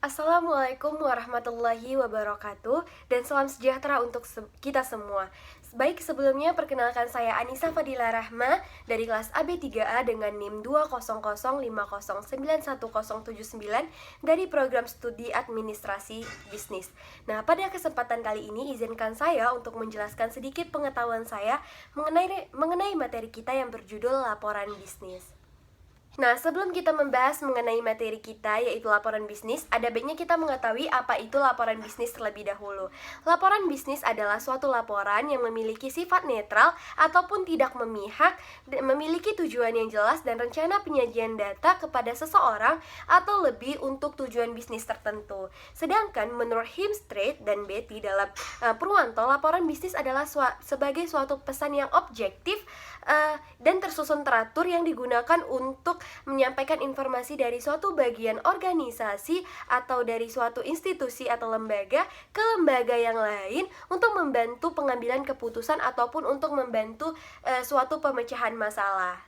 Assalamualaikum warahmatullahi wabarakatuh dan salam sejahtera untuk kita semua. Baik, sebelumnya perkenalkan saya Anissa Fadila Rahma dari kelas AB3A dengan NIM 20050910079 dari program studi administrasi bisnis. Nah, pada kesempatan kali ini izinkan saya untuk menjelaskan sedikit pengetahuan saya mengenai materi kita yang berjudul laporan bisnis. Nah, sebelum kita membahas mengenai materi kita, yaitu laporan bisnis, ada baiknya kita mengetahui apa itu laporan bisnis terlebih dahulu. Laporan bisnis adalah suatu laporan yang memiliki sifat netral ataupun tidak memihak, memiliki tujuan yang jelas dan rencana penyajian data kepada seseorang atau lebih untuk tujuan bisnis tertentu. Sedangkan menurut Himstreet dan Betty dalam Purwanto, laporan bisnis adalah sebagai suatu pesan yang objektif dan tersusun teratur yang digunakan untuk menyampaikan informasi dari suatu bagian organisasi atau dari suatu institusi atau lembaga ke lembaga yang lain untuk membantu pengambilan keputusan ataupun untuk membantu suatu pemecahan masalah.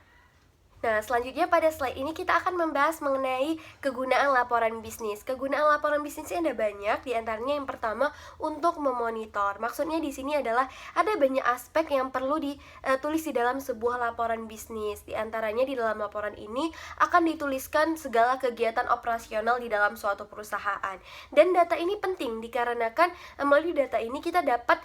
Nah, selanjutnya pada slide ini kita akan membahas mengenai kegunaan laporan bisnis. Kegunaan laporan bisnis ini ada banyak, diantaranya yang pertama untuk memonitor. Maksudnya di sini adalah ada banyak aspek yang perlu ditulis di dalam sebuah laporan bisnis. Di antaranya di dalam laporan ini akan dituliskan segala kegiatan operasional di dalam suatu perusahaan. Dan data ini penting dikarenakan melalui data ini kita dapat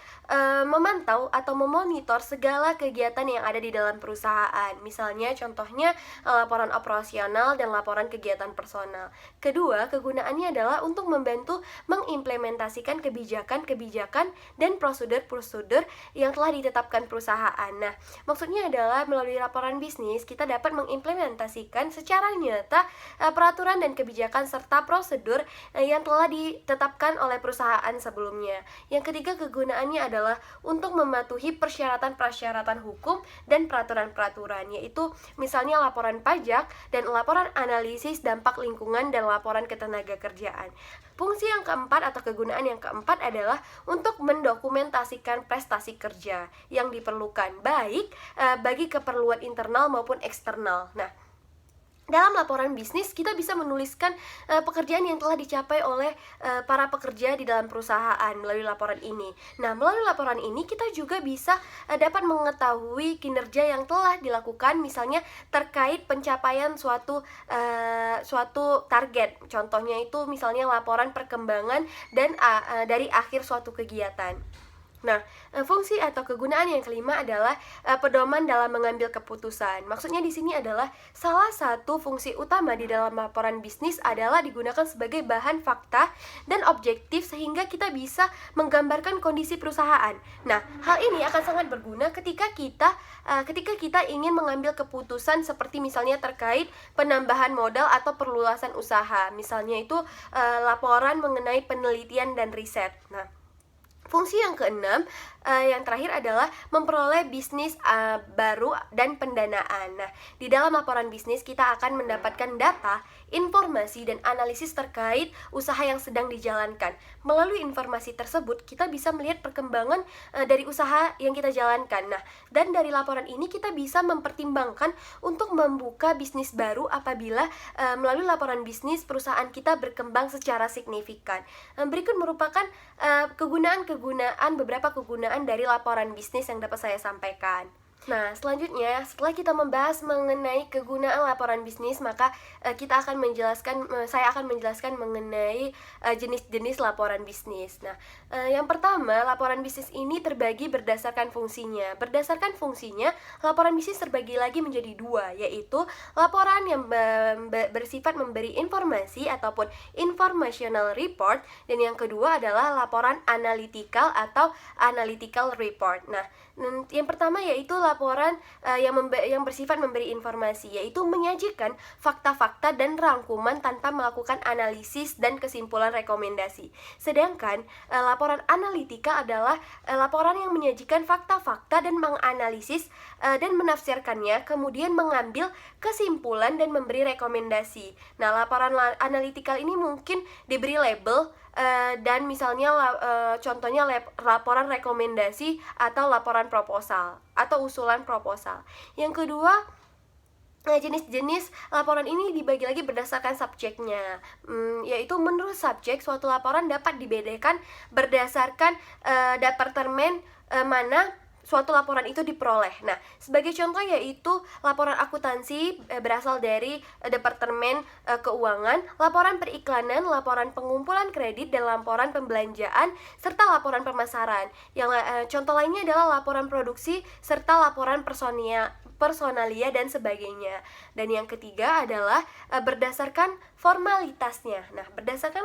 memantau atau memonitor segala kegiatan yang ada di dalam perusahaan. Misalnya contohnya laporan operasional dan laporan kegiatan personal. Kedua, kegunaannya adalah untuk membantu mengimplementasikan kebijakan-kebijakan dan prosedur-prosedur yang telah ditetapkan perusahaan. Nah, maksudnya adalah melalui laporan bisnis kita dapat mengimplementasikan secara nyata peraturan dan kebijakan serta prosedur yang telah ditetapkan oleh perusahaan sebelumnya. Yang ketiga, kegunaannya adalah untuk mematuhi persyaratan-persyaratan hukum dan peraturan-peraturan, yaitu misalnya laporan pajak dan laporan analisis dampak lingkungan dan laporan ketenaga kerjaan. Fungsi yang keempat atau kegunaan yang keempat adalah untuk mendokumentasikan prestasi kerja yang diperlukan baik bagi keperluan internal maupun eksternal. Nah, dalam laporan bisnis kita bisa menuliskan pekerjaan yang telah dicapai oleh para pekerja di dalam perusahaan melalui laporan ini. Nah, melalui laporan ini kita juga bisa dapat mengetahui kinerja yang telah dilakukan, misalnya terkait pencapaian suatu target. Contohnya itu misalnya laporan perkembangan dan dari akhir suatu kegiatan. Nah, fungsi atau kegunaan yang kelima adalah pedoman dalam mengambil keputusan. Maksudnya di sini adalah salah satu fungsi utama di dalam laporan bisnis adalah digunakan sebagai bahan fakta dan objektif sehingga kita bisa menggambarkan kondisi perusahaan. Nah, hal ini akan sangat berguna ketika kita ingin mengambil keputusan seperti misalnya terkait penambahan modal atau perluasan usaha. Misalnya itu laporan mengenai penelitian dan riset. Nah, fungsi yang keenam, yang terakhir adalah memperoleh bisnis baru dan pendanaan. Nah, di dalam laporan bisnis kita akan mendapatkan data, informasi, dan analisis terkait usaha yang sedang dijalankan. Melalui informasi tersebut, kita bisa melihat perkembangan dari usaha yang kita jalankan. Nah, dan dari laporan ini kita bisa mempertimbangkan untuk membuka bisnis baru apabila melalui laporan bisnis perusahaan kita berkembang secara signifikan. Berikut merupakan beberapa kegunaan dari laporan bisnis yang dapat saya sampaikan. Nah, selanjutnya setelah kita membahas mengenai kegunaan laporan bisnis, maka saya akan menjelaskan mengenai jenis-jenis laporan bisnis. Nah, yang pertama, laporan bisnis ini terbagi berdasarkan fungsinya. Berdasarkan fungsinya, laporan bisnis terbagi lagi menjadi dua, yaitu laporan yang bersifat memberi informasi ataupun informational report, dan yang kedua adalah laporan analytical atau analytical report. Nah, yang pertama yaitu laporan yang bersifat memberi informasi, yaitu menyajikan fakta-fakta dan rangkuman tanpa melakukan analisis dan kesimpulan rekomendasi. Sedangkan laporan analitika adalah laporan yang menyajikan fakta-fakta dan menganalisis dan menafsirkannya, kemudian mengambil kesimpulan dan memberi rekomendasi. Nah, laporan analitikal ini mungkin diberi label dan misalnya contohnya laporan rekomendasi atau laporan proposal atau usulan proposal. Yang kedua, Jenis-jenis laporan ini dibagi lagi berdasarkan subjeknya, yaitu menurut subjek suatu laporan dapat dibedakan berdasarkan departemen mana suatu laporan itu diperoleh. Nah, sebagai contoh yaitu laporan akuntansi berasal dari departemen keuangan, laporan periklanan, laporan pengumpulan kredit, dan laporan pembelanjaan serta laporan pemasaran. Yang contoh lainnya adalah laporan produksi serta laporan personalia dan sebagainya. Dan yang ketiga adalah berdasarkan formalitasnya. Nah, berdasarkan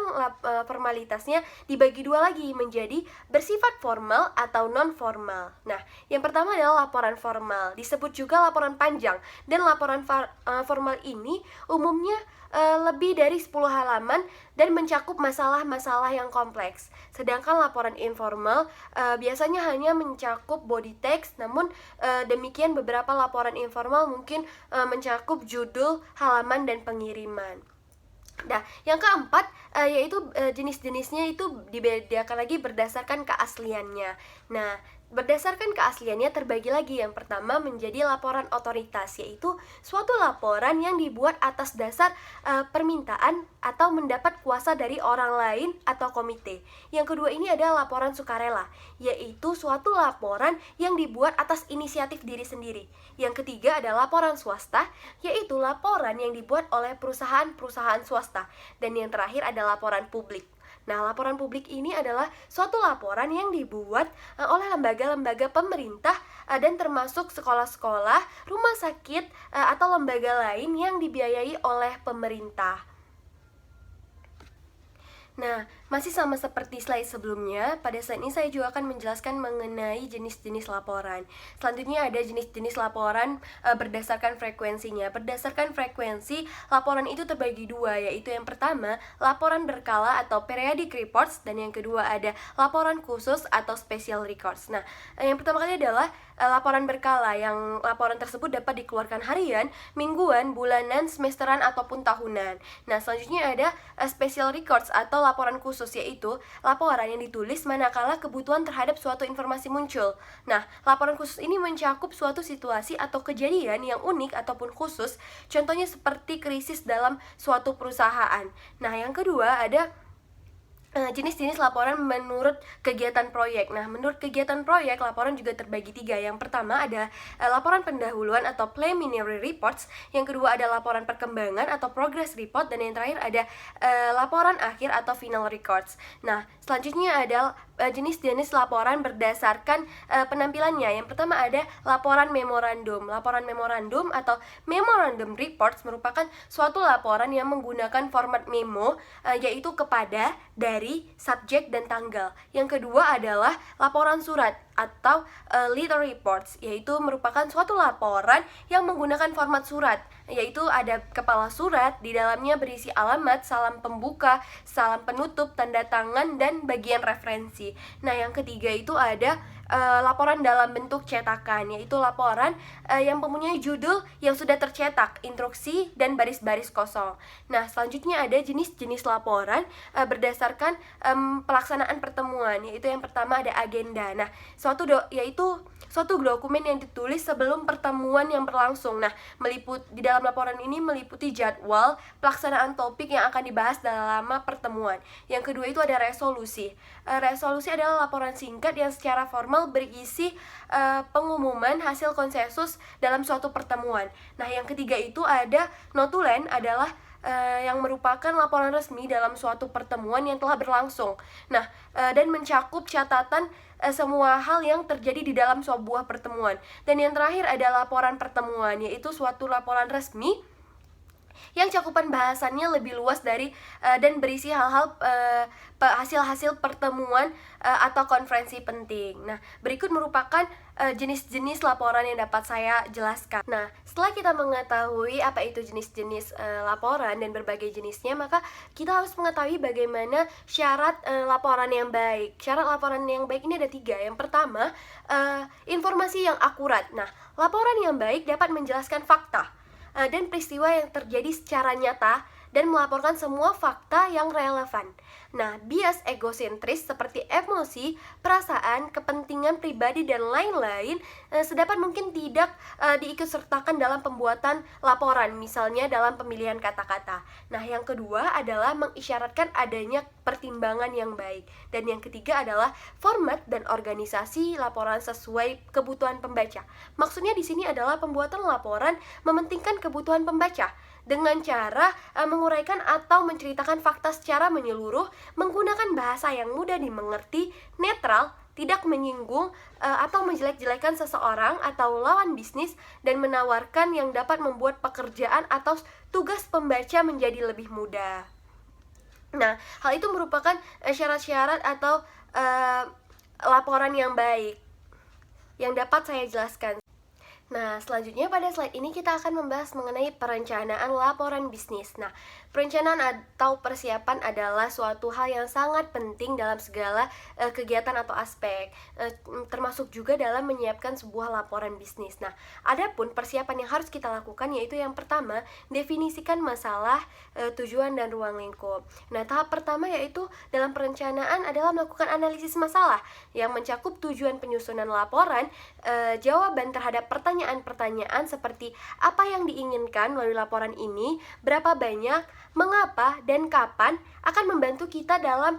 formalitasnya dibagi dua lagi menjadi bersifat formal atau non formal. Nah, yang pertama adalah laporan formal, disebut juga laporan panjang. Dan laporan formal ini umumnya lebih dari 10 halaman dan mencakup masalah-masalah yang kompleks. Sedangkan laporan informal biasanya hanya mencakup body text, namun demikian beberapa laporan informal mungkin mencakup judul, halaman, dan pengiriman. Nah, yang keempat yaitu jenis-jenisnya itu dibedakan lagi berdasarkan keasliannya. Nah, berdasarkan keasliannya terbagi lagi. Yang pertama menjadi laporan otoritas, yaitu suatu laporan yang dibuat atas dasar permintaan atau mendapat kuasa dari orang lain atau komite. Yang kedua ini adalah laporan sukarela, yaitu suatu laporan yang dibuat atas inisiatif diri sendiri. Yang ketiga adalah laporan swasta, yaitu laporan yang dibuat oleh perusahaan-perusahaan swasta. Dan yang terakhir adalah laporan publik. Nah, laporan publik ini adalah suatu laporan yang dibuat oleh lembaga-lembaga pemerintah dan termasuk sekolah-sekolah, rumah sakit, atau lembaga lain yang dibiayai oleh pemerintah. Nah, masih sama seperti slide sebelumnya, pada slide ini saya juga akan menjelaskan mengenai jenis-jenis laporan. Selanjutnya ada jenis-jenis laporan berdasarkan frekuensinya. Berdasarkan frekuensi, laporan itu terbagi dua, yaitu yang pertama, laporan berkala atau periodic reports, dan yang kedua ada laporan khusus atau special records. Nah, yang pertama kali adalah laporan berkala, yang laporan tersebut dapat dikeluarkan harian, mingguan, bulanan, semesteran, ataupun tahunan. Nah, selanjutnya ada special records atau laporan khusus, yaitu laporan yang ditulis manakala kebutuhan terhadap suatu informasi muncul. Nah, laporan khusus ini mencakup suatu situasi atau kejadian yang unik ataupun khusus, contohnya seperti krisis dalam suatu perusahaan. Nah, yang kedua ada jenis-jenis laporan menurut kegiatan proyek. Nah, menurut kegiatan proyek, laporan juga terbagi tiga. Yang pertama ada laporan pendahuluan atau preliminary reports. Yang kedua ada laporan perkembangan atau progress report. Dan yang terakhir ada laporan akhir atau final records. Nah, selanjutnya ada jenis-jenis laporan berdasarkan penampilannya. Yang pertama ada laporan memorandum. Laporan memorandum atau memorandum reports merupakan suatu laporan yang menggunakan format memo, yaitu kepada, dari, subjek, dan tanggal. Yang kedua adalah laporan surat atau letter reports, yaitu merupakan suatu laporan yang menggunakan format surat, yaitu ada kepala surat, di dalamnya berisi alamat, salam pembuka, salam penutup, tanda tangan, dan bagian referensi. Nah, yang ketiga itu ada laporan dalam bentuk cetakan, yaitu laporan yang mempunyai judul yang sudah tercetak, instruksi, dan baris-baris kosong. Nah, selanjutnya ada jenis-jenis laporan berdasarkan pelaksanaan pertemuan, yaitu yang pertama ada agenda. Nah, yaitu suatu dokumen yang ditulis sebelum pertemuan yang berlangsung. Nah, di dalam laporan ini meliputi jadwal pelaksanaan topik yang akan dibahas dalam pertemuan. Yang kedua itu ada resolusi. Resolusi adalah laporan singkat yang secara formal berisi pengumuman hasil konsensus dalam suatu pertemuan. Nah, yang ketiga itu ada notulen, adalah yang merupakan laporan resmi dalam suatu pertemuan yang telah berlangsung. Nah, dan mencakup catatan semua hal yang terjadi di dalam sebuah pertemuan. Dan yang terakhir ada laporan pertemuan, yaitu suatu laporan resmi yang cakupan bahasannya lebih luas dan berisi hal-hal hasil-hasil pertemuan atau konferensi penting. Nah, berikut merupakan jenis-jenis laporan yang dapat saya jelaskan. Nah, setelah kita mengetahui apa itu jenis-jenis laporan dan berbagai jenisnya, maka kita harus mengetahui bagaimana syarat laporan yang baik. Syarat laporan yang baik ini ada 3. Yang pertama, informasi yang akurat. Nah, laporan yang baik dapat menjelaskan fakta dan peristiwa yang terjadi secara nyata dan melaporkan semua fakta yang relevan. Nah, bias egosentris seperti emosi, perasaan, kepentingan pribadi, dan lain-lain sedapat mungkin tidak diikutsertakan dalam pembuatan laporan, misalnya dalam pemilihan kata-kata. Nah, yang kedua adalah mengisyaratkan adanya pertimbangan yang baik. Dan yang ketiga adalah format dan organisasi laporan sesuai kebutuhan pembaca. Maksudnya di sini adalah pembuatan laporan mementingkan kebutuhan pembaca dengan cara menguraikan atau menceritakan fakta secara menyeluruh, menggunakan bahasa yang mudah dimengerti, netral, tidak menyinggung atau menjelek-jelekan seseorang atau lawan bisnis, dan menawarkan yang dapat membuat pekerjaan atau tugas pembaca menjadi lebih mudah. Nah, hal itu merupakan syarat-syarat atau laporan yang baik yang dapat saya jelaskan. Nah, selanjutnya pada slide ini kita akan membahas mengenai perencanaan laporan bisnis. Nah, perencanaan atau persiapan adalah suatu hal yang sangat penting dalam segala kegiatan atau aspek, termasuk juga dalam menyiapkan sebuah laporan bisnis. Nah, adapun persiapan yang harus kita lakukan yaitu yang pertama, definisikan masalah, tujuan, dan ruang lingkup. Nah, tahap pertama yaitu dalam perencanaan adalah melakukan analisis masalah yang mencakup tujuan penyusunan laporan, jawaban terhadap pertanyaan-pertanyaan seperti apa yang diinginkan melalui laporan ini, berapa banyak, mengapa, dan kapan akan membantu kita dalam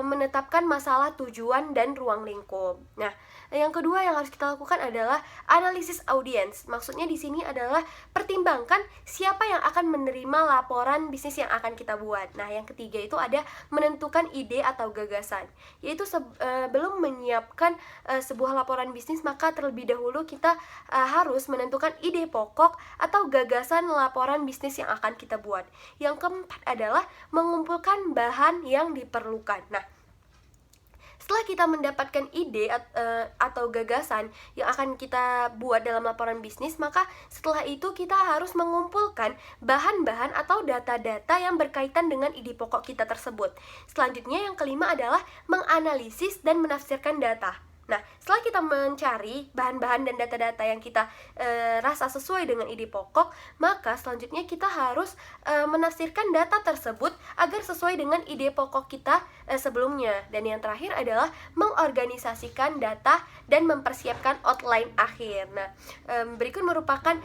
menetapkan masalah, tujuan, dan ruang lingkup. Nah, yang kedua yang harus kita lakukan adalah analisis audiens. Maksudnya di sini adalah pertimbangkan siapa yang akan menerima laporan bisnis yang akan kita buat. Nah, yang ketiga itu ada menentukan ide atau gagasan. Yaitu sebelum menyiapkan sebuah laporan bisnis, maka terlebih dahulu kita harus menentukan ide pokok atau gagasan laporan bisnis yang akan kita buat. Yang keempat adalah mengumpulkan bahan yang diperlukan. Nah, setelah kita mendapatkan ide atau gagasan yang akan kita buat dalam laporan bisnis, maka setelah itu kita harus mengumpulkan bahan-bahan atau data-data yang berkaitan dengan ide pokok kita tersebut. Selanjutnya yang kelima adalah menganalisis dan menafsirkan data. Nah, setelah kita mencari bahan-bahan dan data-data yang kita rasa sesuai dengan ide pokok, maka selanjutnya kita harus menafsirkan data tersebut agar sesuai dengan ide pokok kita sebelumnya. Dan yang terakhir adalah mengorganisasikan data dan mempersiapkan outline akhir. Nah, berikut merupakan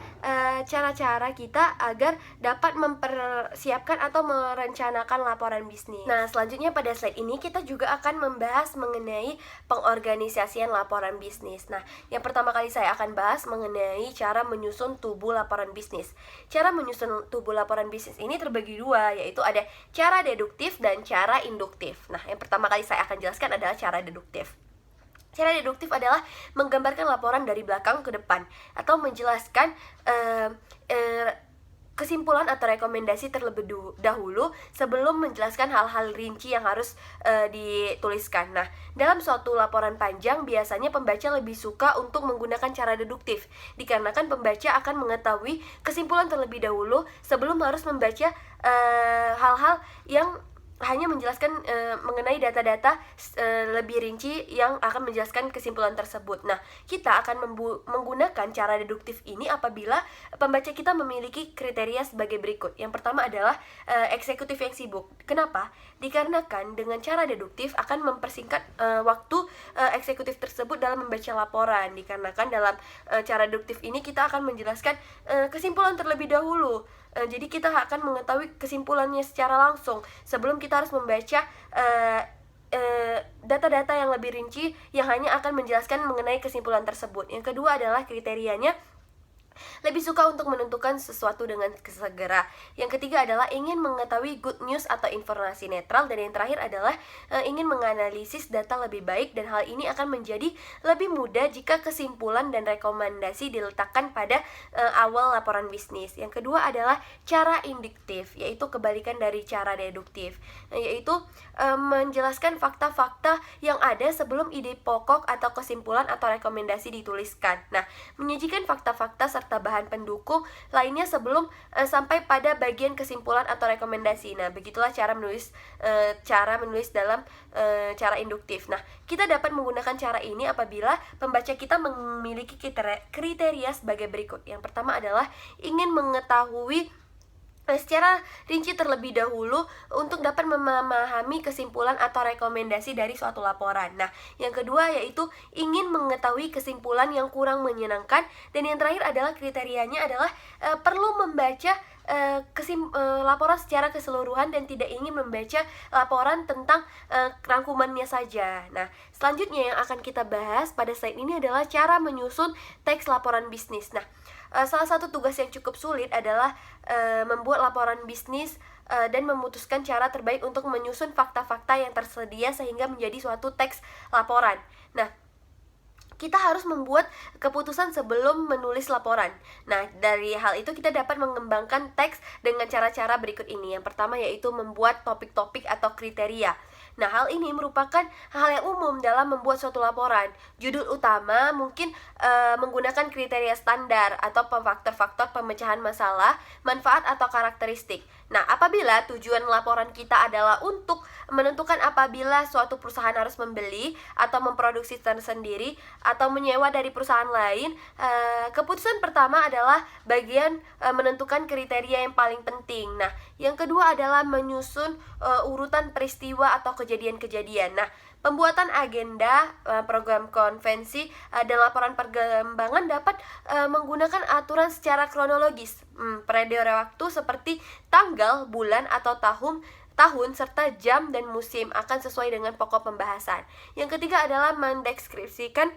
cara-cara kita agar dapat mempersiapkan atau merencanakan laporan bisnis. Nah, selanjutnya pada slide ini kita juga akan membahas mengenai pengorganisasian laporan bisnis. Nah, yang pertama kali saya akan bahas mengenai cara menyusun tubuh laporan bisnis. Cara menyusun tubuh laporan bisnis ini terbagi dua, yaitu ada cara deduktif dan cara induktif. Nah, yang pertama kali saya akan jelaskan adalah cara deduktif. Cara deduktif adalah menggambarkan laporan dari belakang ke depan atau menjelaskan kesimpulan atau rekomendasi terlebih dahulu sebelum menjelaskan hal-hal rinci yang harus dituliskan. Nah, dalam suatu laporan panjang biasanya pembaca lebih suka untuk menggunakan cara deduktif, dikarenakan pembaca akan mengetahui kesimpulan terlebih dahulu sebelum harus membaca hal-hal yang hanya menjelaskan mengenai data-data lebih rinci yang akan menjelaskan kesimpulan tersebut. Nah, kita akan menggunakan cara deduktif ini apabila pembaca kita memiliki kriteria sebagai berikut. Yang pertama adalah eksekutif yang sibuk. Kenapa? Dikarenakan dengan cara deduktif akan mempersingkat waktu eksekutif tersebut dalam membaca laporan. Dikarenakan dalam cara deduktif ini kita akan menjelaskan kesimpulan terlebih dahulu. Jadi kita akan mengetahui kesimpulannya secara langsung sebelum kita harus membaca data-data yang lebih rinci yang hanya akan menjelaskan mengenai kesimpulan tersebut. Yang kedua adalah kriterianya lebih suka untuk menentukan sesuatu dengan segera. Yang ketiga adalah ingin mengetahui good news atau informasi netral. Dan yang terakhir adalah ingin menganalisis data lebih baik. Dan hal ini akan menjadi lebih mudah jika kesimpulan dan rekomendasi diletakkan pada awal laporan bisnis. Yang kedua adalah cara induktif, yaitu kebalikan dari cara deduktif, yaitu menjelaskan fakta-fakta yang ada sebelum ide pokok atau kesimpulan atau rekomendasi dituliskan. Nah, menyajikan fakta-fakta serta bahan pendukung lainnya sebelum sampai pada bagian kesimpulan atau rekomendasi. Nah, begitulah cara menulis dalam cara induktif. Nah, kita dapat menggunakan cara ini apabila pembaca kita memiliki kriteria sebagai berikut. Yang pertama adalah ingin mengetahui secara rinci terlebih dahulu untuk dapat memahami kesimpulan atau rekomendasi dari suatu laporan. Nah, yang kedua yaitu ingin mengetahui kesimpulan yang kurang menyenangkan, dan yang terakhir adalah kriterianya adalah perlu membaca laporan secara keseluruhan dan tidak ingin membaca laporan tentang rangkumannya saja. Nah, selanjutnya yang akan kita bahas pada slide ini adalah cara menyusun teks laporan bisnis. Nah, salah satu tugas yang cukup sulit adalah membuat laporan bisnis dan memutuskan cara terbaik untuk menyusun fakta-fakta yang tersedia sehingga menjadi suatu teks laporan. Nah, kita harus membuat keputusan sebelum menulis laporan. Nah, dari hal itu kita dapat mengembangkan teks dengan cara-cara berikut ini. Yang pertama yaitu membuat topik-topik atau kriteria. Nah, hal ini merupakan hal yang umum dalam membuat suatu laporan. Judul utama mungkin menggunakan kriteria standar atau faktor-faktor pemecahan masalah, manfaat atau karakteristik. Nah, apabila tujuan laporan kita adalah untuk menentukan apabila suatu perusahaan harus membeli atau memproduksi tersendiri atau menyewa dari perusahaan lain, keputusan pertama adalah bagian menentukan kriteria yang paling penting. Nah, yang kedua adalah menyusun urutan peristiwa atau kejadian-kejadian. Nah, pembuatan agenda, program konvensi, dan laporan perkembangan dapat menggunakan aturan secara kronologis. Periode waktu seperti tanggal, bulan, atau tahun, serta jam dan musim akan sesuai dengan pokok pembahasan. Yang ketiga adalah mendeskripsikan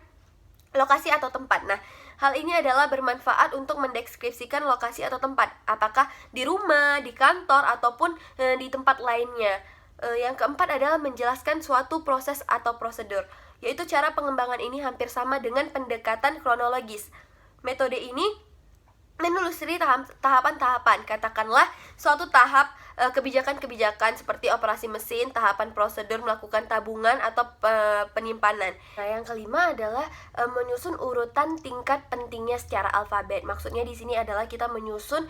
lokasi atau tempat. Nah, hal ini adalah bermanfaat untuk mendeskripsikan lokasi atau tempat, apakah di rumah, di kantor, ataupun di tempat lainnya. Yang keempat adalah menjelaskan suatu proses atau prosedur, yaitu cara pengembangan ini hampir sama dengan pendekatan kronologis. Metode ini menelusuri tahapan-tahapan, katakanlah suatu tahap kebijakan-kebijakan seperti operasi mesin, tahapan prosedur melakukan tabungan atau penyimpanan. Nah, yang kelima adalah menyusun urutan tingkat pentingnya secara alfabet. Maksudnya di sini adalah kita menyusun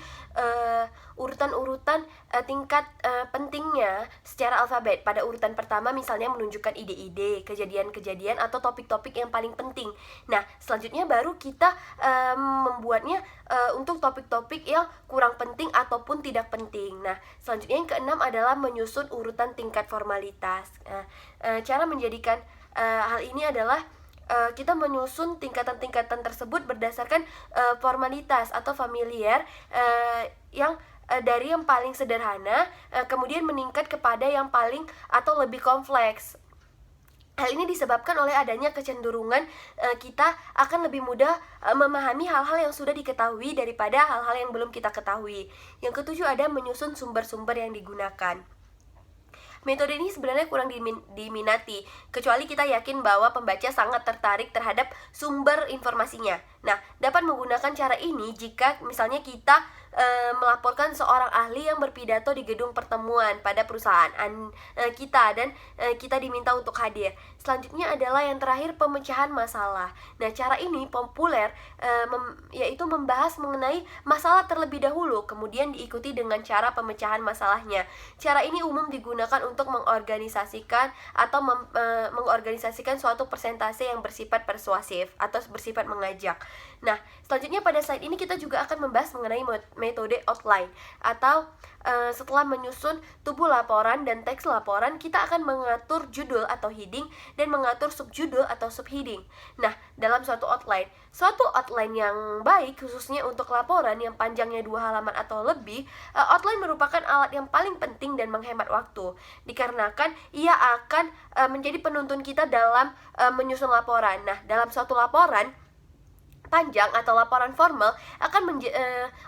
urutan-urutan tingkat pentingnya secara alfabet. Pada urutan pertama misalnya menunjukkan ide-ide, kejadian-kejadian atau topik-topik yang paling penting. Nah, selanjutnya baru kita membuatnya untuk topik-topik yang kurang penting ataupun tidak penting. Nah, selanjutnya yang keenam adalah menyusun urutan tingkat formalitas. Cara menjadikan hal ini adalah kita menyusun tingkatan-tingkatan tersebut berdasarkan formalitas atau familiar yang dari yang paling sederhana kemudian meningkat kepada yang paling atau lebih kompleks. Hal ini disebabkan oleh adanya kecenderungan kita akan lebih mudah memahami hal-hal yang sudah diketahui daripada hal-hal yang belum kita ketahui. Yang ketujuh ada menyusun sumber-sumber yang digunakan. Metode ini sebenarnya kurang diminati, kecuali kita yakin bahwa pembaca sangat tertarik terhadap sumber informasinya. Nah, dapat menggunakan cara ini jika misalnya kita melaporkan seorang ahli yang berpidato di gedung pertemuan pada perusahaan kita dan kita diminta untuk hadir. Selanjutnya adalah yang terakhir, pemecahan masalah. Nah, cara ini populer yaitu membahas mengenai masalah terlebih dahulu, kemudian diikuti dengan cara pemecahan masalahnya. Cara ini umum digunakan untuk mengorganisasikan atau mengorganisasikan suatu presentasi yang bersifat persuasif atau bersifat mengajak. Nah, selanjutnya pada slide ini kita juga akan membahas mengenai metode outline atau setelah menyusun tubuh laporan dan teks laporan, kita akan mengatur judul atau heading dan mengatur subjudul atau subheading. Nah, dalam suatu outline yang baik khususnya untuk laporan yang panjangnya 2 halaman atau lebih, outline merupakan alat yang paling penting dan menghemat waktu, dikarenakan ia akan menjadi penuntun kita dalam menyusun laporan. Nah, dalam suatu laporan panjang atau laporan formal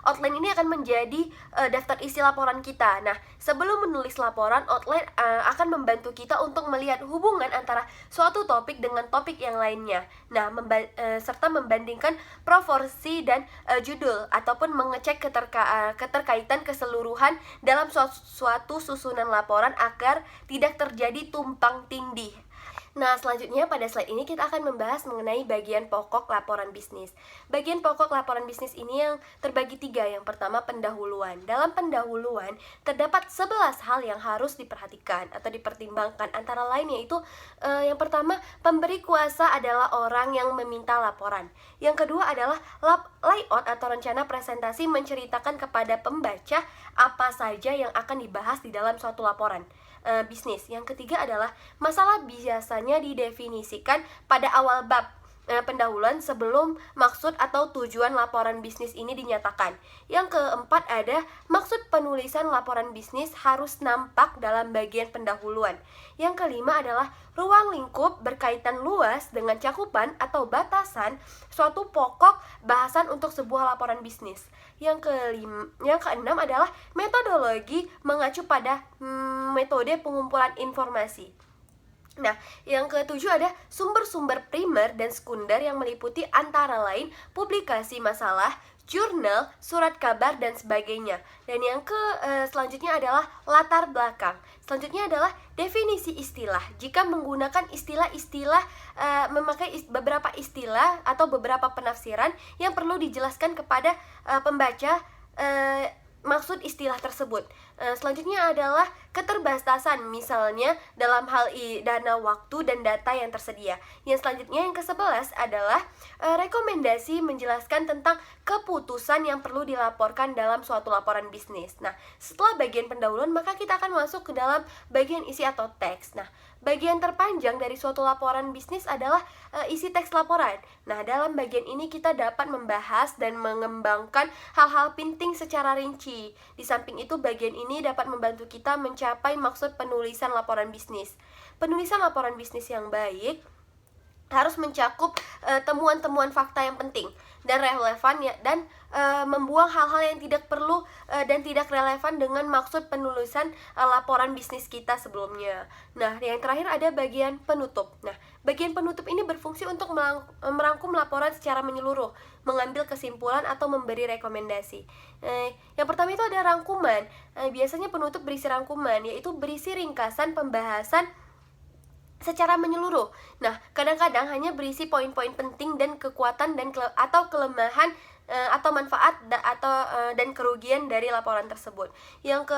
outline ini akan menjadi daftar isi laporan kita. Nah, sebelum menulis laporan, outline akan membantu kita untuk melihat hubungan antara suatu topik dengan topik yang lainnya. Nah, serta membandingkan proporsi dan judul ataupun mengecek keterkaitan keseluruhan dalam suatu susunan laporan agar tidak terjadi tumpang tindih. Nah, selanjutnya pada slide ini kita akan membahas mengenai bagian pokok laporan bisnis. Bagian pokok laporan bisnis ini yang terbagi 3. Yang pertama, pendahuluan. Dalam pendahuluan, terdapat 11 hal yang harus diperhatikan atau dipertimbangkan. Antara lain yaitu, yang pertama, pemberi kuasa adalah orang yang meminta laporan. Yang kedua adalah layout atau rencana presentasi menceritakan kepada pembaca apa saja yang akan dibahas di dalam suatu laporan bisnis. Yang ketiga adalah masalah biasanya didefinisikan pada awal bab pendahuluan sebelum maksud atau tujuan laporan bisnis ini dinyatakan. Yang keempat ada maksud penulisan laporan bisnis harus nampak dalam bagian pendahuluan. Yang kelima adalah ruang lingkup berkaitan luas dengan cakupan atau batasan suatu pokok bahasan untuk sebuah laporan bisnis. Yang keenam adalah metodologi mengacu pada metode pengumpulan informasi. Nah, yang ketujuh ada sumber-sumber primer dan sekunder yang meliputi antara lain publikasi masalah, jurnal, surat kabar, dan sebagainya. Dan yang selanjutnya adalah latar belakang. Selanjutnya adalah definisi istilah. Jika menggunakan istilah-istilah, memakai beberapa istilah atau beberapa penafsiran yang perlu dijelaskan kepada pembaca maksud istilah tersebut. Selanjutnya adalah keterbatasan, misalnya dalam hal dana waktu dan data yang tersedia. Yang selanjutnya yang ke-11 adalah rekomendasi menjelaskan tentang keputusan yang perlu dilaporkan dalam suatu laporan bisnis. Nah, setelah bagian pendahuluan maka kita akan masuk ke dalam bagian isi atau teks. Nah, bagian terpanjang dari suatu laporan bisnis adalah isi teks laporan. Nah, dalam bagian ini kita dapat membahas dan mengembangkan hal-hal penting secara rinci. Di samping itu, bagian ini dapat membantu kita mencapai maksud penulisan laporan bisnis. Penulisan laporan bisnis yang baik harus mencakup temuan-temuan fakta yang penting dan relevan ya, dan membuang hal-hal yang tidak perlu dan tidak relevan dengan maksud penulisan laporan bisnis kita sebelumnya. Nah, yang terakhir ada bagian penutup. Nah, bagian penutup ini berfungsi untuk merangkum laporan secara menyeluruh, mengambil kesimpulan atau memberi rekomendasi. Yang pertama itu ada rangkuman. Biasanya penutup berisi rangkuman, yaitu berisi ringkasan pembahasan secara menyeluruh. Nah, kadang-kadang hanya berisi poin-poin penting dan kekuatan dan atau kelemahan atau manfaat dan kerugian dari laporan tersebut. Yang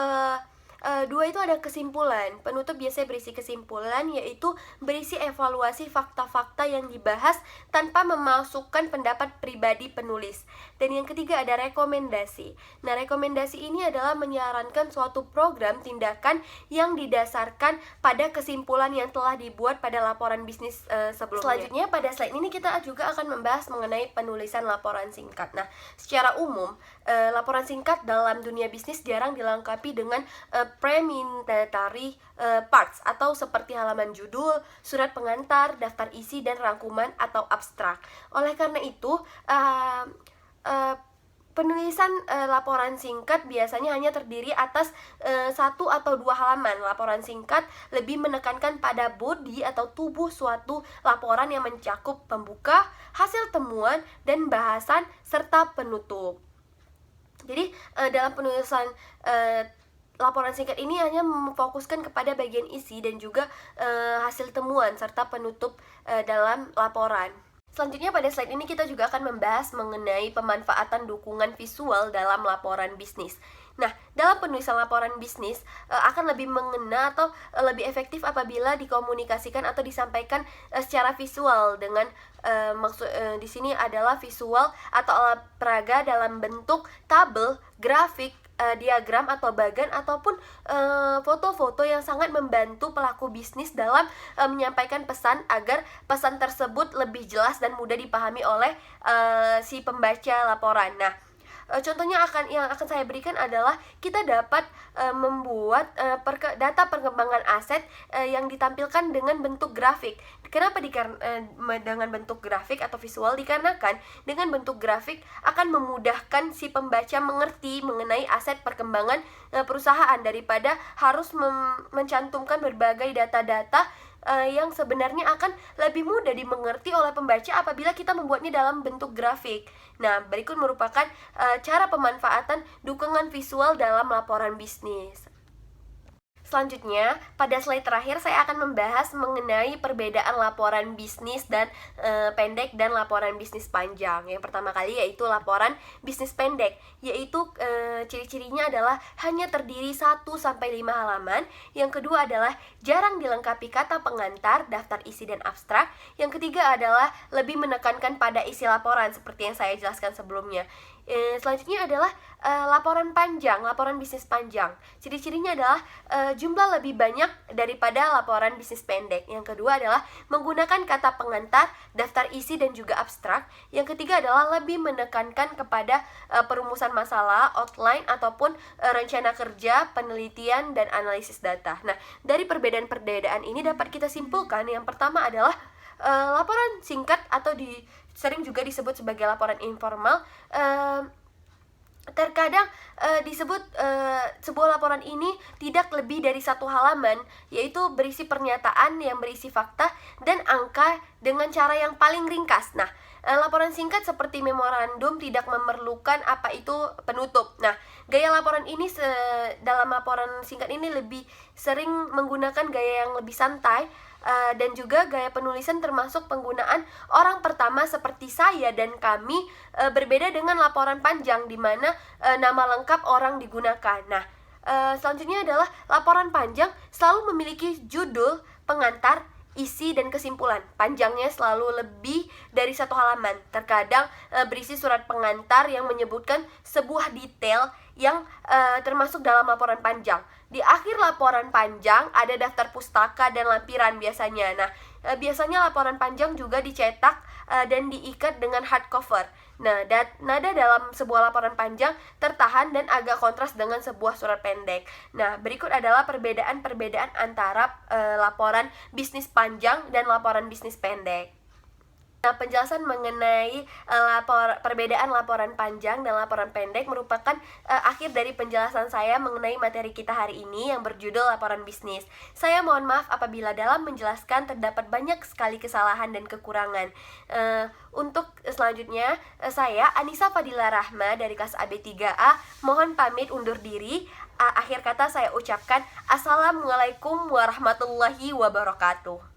kedua itu ada kesimpulan. Penutup biasanya berisi kesimpulan, yaitu berisi evaluasi fakta-fakta yang dibahas tanpa memasukkan pendapat pribadi penulis. Dan yang ketiga ada rekomendasi. Nah, rekomendasi ini adalah menyarankan suatu program tindakan yang didasarkan pada kesimpulan yang telah dibuat pada laporan bisnis sebelumnya. Selanjutnya pada slide ini kita juga akan membahas mengenai penulisan laporan singkat. Nah, secara umum laporan singkat dalam dunia bisnis jarang dilengkapi dengan preliminary parts atau seperti halaman judul, surat pengantar, daftar isi, dan rangkuman atau abstrak. Oleh karena itu, penulisan laporan singkat biasanya hanya terdiri atas 1 atau 2 halaman. Laporan singkat lebih menekankan pada body atau tubuh suatu laporan yang mencakup pembuka, hasil temuan, dan bahasan, serta penutup. Jadi dalam penulisan laporan singkat ini hanya memfokuskan kepada bagian isi dan juga hasil temuan serta penutup dalam laporan. Selanjutnya pada slide ini kita juga akan membahas mengenai pemanfaatan dukungan visual dalam laporan bisnis. Nah, dalam penulisan laporan bisnis akan lebih mengena atau lebih efektif apabila dikomunikasikan atau disampaikan secara visual dengan di sini adalah visual atau alat peraga dalam bentuk tabel, grafik, diagram atau bagan ataupun foto-foto yang sangat membantu pelaku bisnis dalam menyampaikan pesan agar pesan tersebut lebih jelas dan mudah dipahami oleh si pembaca laporan. Nah, contohnya yang akan saya berikan adalah kita dapat membuat data perkembangan aset yang ditampilkan dengan bentuk grafik. Kenapa dengan bentuk grafik atau visual? Dikarenakan dengan bentuk grafik akan memudahkan si pembaca mengerti mengenai aset perkembangan perusahaan daripada harus mencantumkan berbagai data-data yang sebenarnya akan lebih mudah dimengerti oleh pembaca apabila kita membuatnya dalam bentuk grafik. Nah, berikut merupakan cara pemanfaatan dukungan visual dalam laporan bisnis. Selanjutnya, pada slide terakhir saya akan membahas mengenai perbedaan laporan bisnis dan pendek dan laporan bisnis panjang. Yang pertama kali yaitu laporan bisnis pendek, yaitu ciri-cirinya adalah hanya terdiri 1-5 halaman. Yang kedua adalah jarang dilengkapi kata pengantar, daftar isi dan abstrak. Yang ketiga adalah lebih menekankan pada isi laporan seperti yang saya jelaskan sebelumnya. Selanjutnya adalah laporan panjang, laporan bisnis panjang. Ciri-cirinya adalah jumlah lebih banyak daripada laporan bisnis pendek. Yang kedua adalah menggunakan kata pengantar, daftar isi dan juga abstrak. Yang ketiga adalah lebih menekankan kepada perumusan masalah, outline ataupun rencana kerja, penelitian dan analisis data. Nah, dari perbedaan-perbedaan ini dapat kita simpulkan yang pertama adalah laporan singkat atau sering juga disebut sebagai laporan informal. Terkadang disebut sebuah laporan ini tidak lebih dari 1 halaman, yaitu berisi pernyataan yang berisi fakta dan angka dengan cara yang paling ringkas. Nah, laporan singkat seperti memorandum tidak memerlukan apa itu penutup. Nah, gaya laporan ini dalam laporan singkat ini lebih sering menggunakan gaya yang lebih santai, dan juga gaya penulisan termasuk penggunaan orang pertama seperti saya dan kami, berbeda dengan laporan panjang di mana nama lengkap orang digunakan. Nah, selanjutnya adalah laporan panjang selalu memiliki judul, pengantar, isi dan kesimpulan. Panjangnya selalu lebih dari 1 halaman. Terkadang berisi surat pengantar yang menyebutkan sebuah detail yang termasuk dalam laporan panjang. Di akhir laporan panjang ada daftar pustaka dan lampiran biasanya. Nah, biasanya laporan panjang juga dicetak dan diikat dengan hardcover. Nah, nada dalam sebuah laporan panjang tertahan dan agak kontras dengan sebuah surat pendek. Nah, berikut adalah perbedaan-perbedaan antara laporan bisnis panjang dan laporan bisnis pendek. Nah, penjelasan mengenai perbedaan laporan panjang dan laporan pendek merupakan akhir dari penjelasan saya mengenai materi kita hari ini yang berjudul laporan bisnis. Saya mohon maaf apabila dalam menjelaskan terdapat banyak sekali kesalahan dan kekurangan. Untuk selanjutnya, saya Anissa Fadila Rahma dari kelas AB3A mohon pamit undur diri. Akhir kata saya ucapkan Assalamualaikum warahmatullahi wabarakatuh.